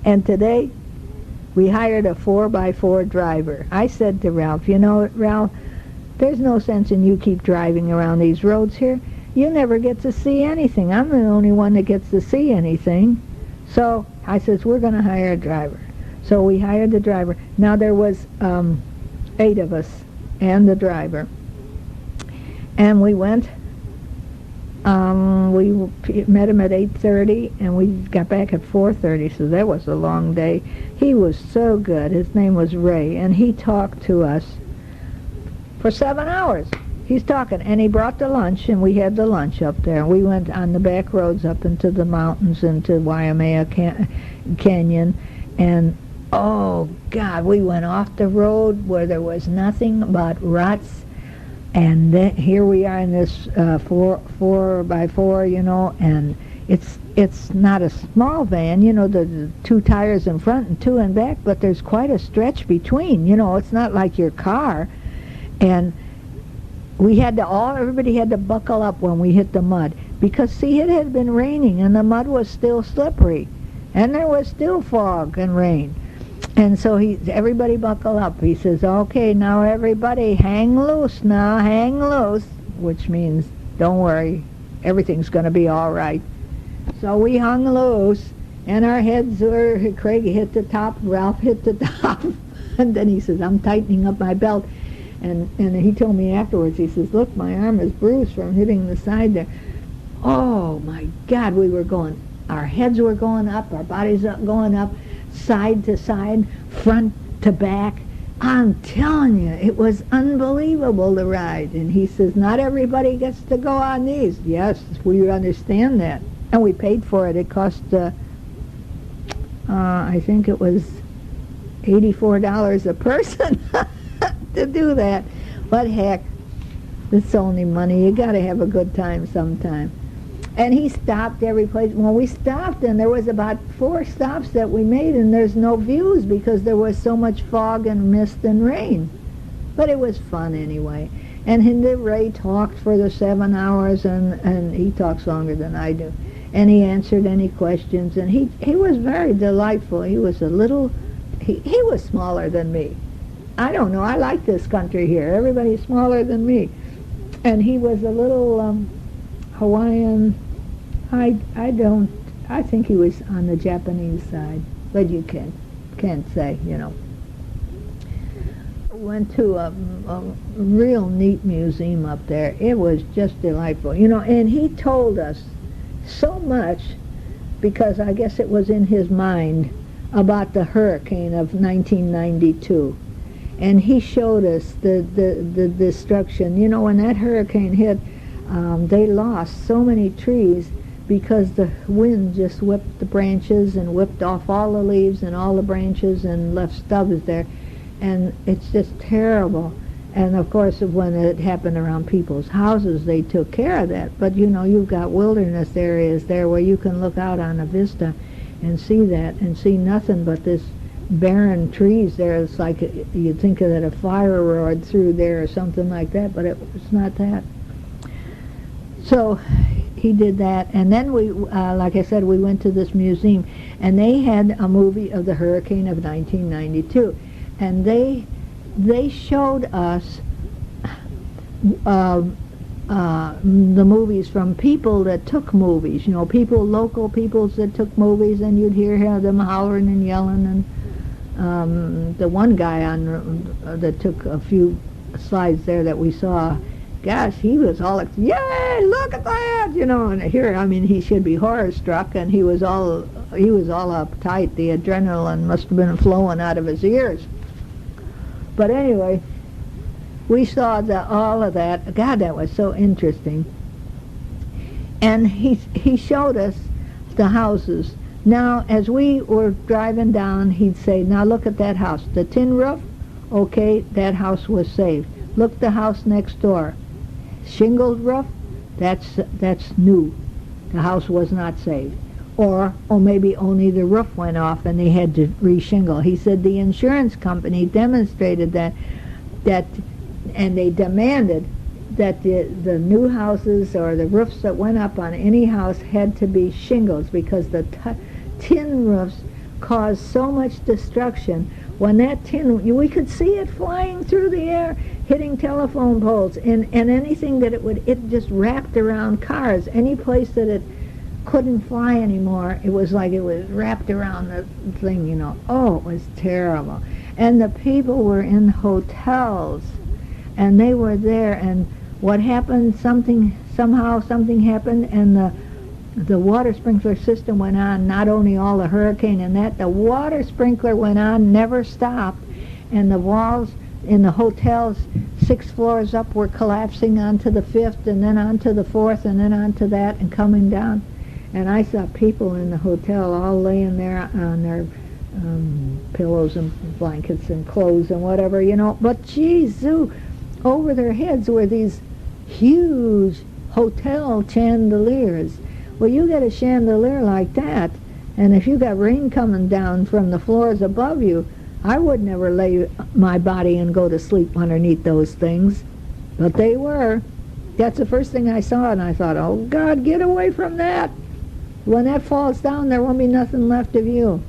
And today, we hired a 4x4 driver. I said to Ralph, you know, Ralph, there's no sense in you keep driving around these roads here. You never get to see anything. I'm the only one that gets to see anything. So I says, we're going to hire a driver. So we hired the driver. Now there was 8 of us and the driver. And we went. We met him at 8:30, and we got back at 4:30, so that was a long day. He was so good. His name was Ray, and he talked to us for 7 hours. He's talking, and he brought the lunch, and we had the lunch up there. We went on the back roads up into the mountains, into Waimea Canyon, and oh, God, we went off the road where there was nothing but ruts. And then here we are in this 4x4, you know, and it's not a small van, you know, the 2 tires in front and 2 in back, but there's quite a stretch between, you know, it's not like your car. And we had to everybody had to buckle up when we hit the mud, because see, it had been raining and the mud was still slippery, and there was still fog and rain. And so everybody buckle up. He says, okay, now everybody hang loose now, hang loose, which means don't worry, everything's going to be all right. So we hung loose, and our heads were, Craig hit the top, Ralph hit the top, and then he says, I'm tightening up my belt. And he told me afterwards, he says, look, my arm is bruised from hitting the side there. Oh, my God, we were going, our heads were going up, our bodies going up, side to side, front to back. I'm telling you, it was unbelievable, the ride. And he says, not everybody gets to go on these. Yes, we understand that. And we paid for it. It cost, I think it was $84 a person to do that. But heck, it's only money. You got to have a good time sometime. And he stopped every place. Well, we stopped, and there was about 4 stops that we made, and there's no views because there was so much fog and mist and rain. But it was fun anyway. And Ray talked for the 7 hours, and he talks longer than I do. And he answered any questions, and he was very delightful. He was he was smaller than me. I don't know, I like this country here. Everybody's smaller than me. And he was a little Hawaiian. I think he was on the Japanese side, but you can't say, you know. Went to a real neat museum up there. It was just delightful, you know, and he told us so much, because I guess it was in his mind, about the hurricane of 1992. And he showed us the destruction. You know, when that hurricane hit, they lost so many trees because the wind just whipped the branches and whipped off all the leaves and all the branches and left stubs there. And it's just terrible. And of course, when it happened around people's houses, they took care of that. But you know, you've got wilderness areas there where you can look out on a vista and see that, and see nothing but this barren trees there. It's like you'd think that a fire roared through there or something like that, but it's not that. So he did that, and then we, like I said, we went to this museum, and they had a movie of the hurricane of 1992, and they showed us the movies from people that took movies, you know, local peoples that took movies, and you'd hear them hollering and yelling. And the one guy that took a few slides there that we saw, gosh, he was all like, yay, look at that, you know. And here, I mean, he should be horror struck, and he was all uptight. The adrenaline must have been flowing out of his ears. But anyway, we saw all of that. God, that was so interesting. And he showed us the houses. Now, as we were driving down, he'd say, now look at that house. The tin roof, okay, that house was saved. Look, the house next door. Shingled roof, that's new. The house was not saved. Or maybe only the roof went off and they had to re-shingle. He said the insurance company demonstrated that and they demanded that the new houses or the roofs that went up on any house had to be shingles, because the tin roofs caused so much destruction. When that tin, we could see it flying through the air, hitting telephone poles, and anything that it just wrapped around cars. Any place that it couldn't fly anymore, it was like it was wrapped around the thing, you know. Oh, it was terrible. And the people were in hotels, and they were there, and what happened, somehow something happened, and the water sprinkler system went on. Not only all the hurricane and that, the water sprinkler went on, never stopped, and the walls in the hotels 6 floors up were collapsing onto the 5th, and then onto the 4th, and then onto that, and coming down. And I saw people in the hotel all laying there on their pillows and blankets and clothes and whatever, you know. But geez, over their heads were these huge hotel chandeliers. Well, you get a chandelier like that, and if you got rain coming down from the floors above you, I would never lay my body and go to sleep underneath those things. But they were. That's the first thing I saw, and I thought, oh, God, get away from that. When that falls down, there won't be nothing left of you.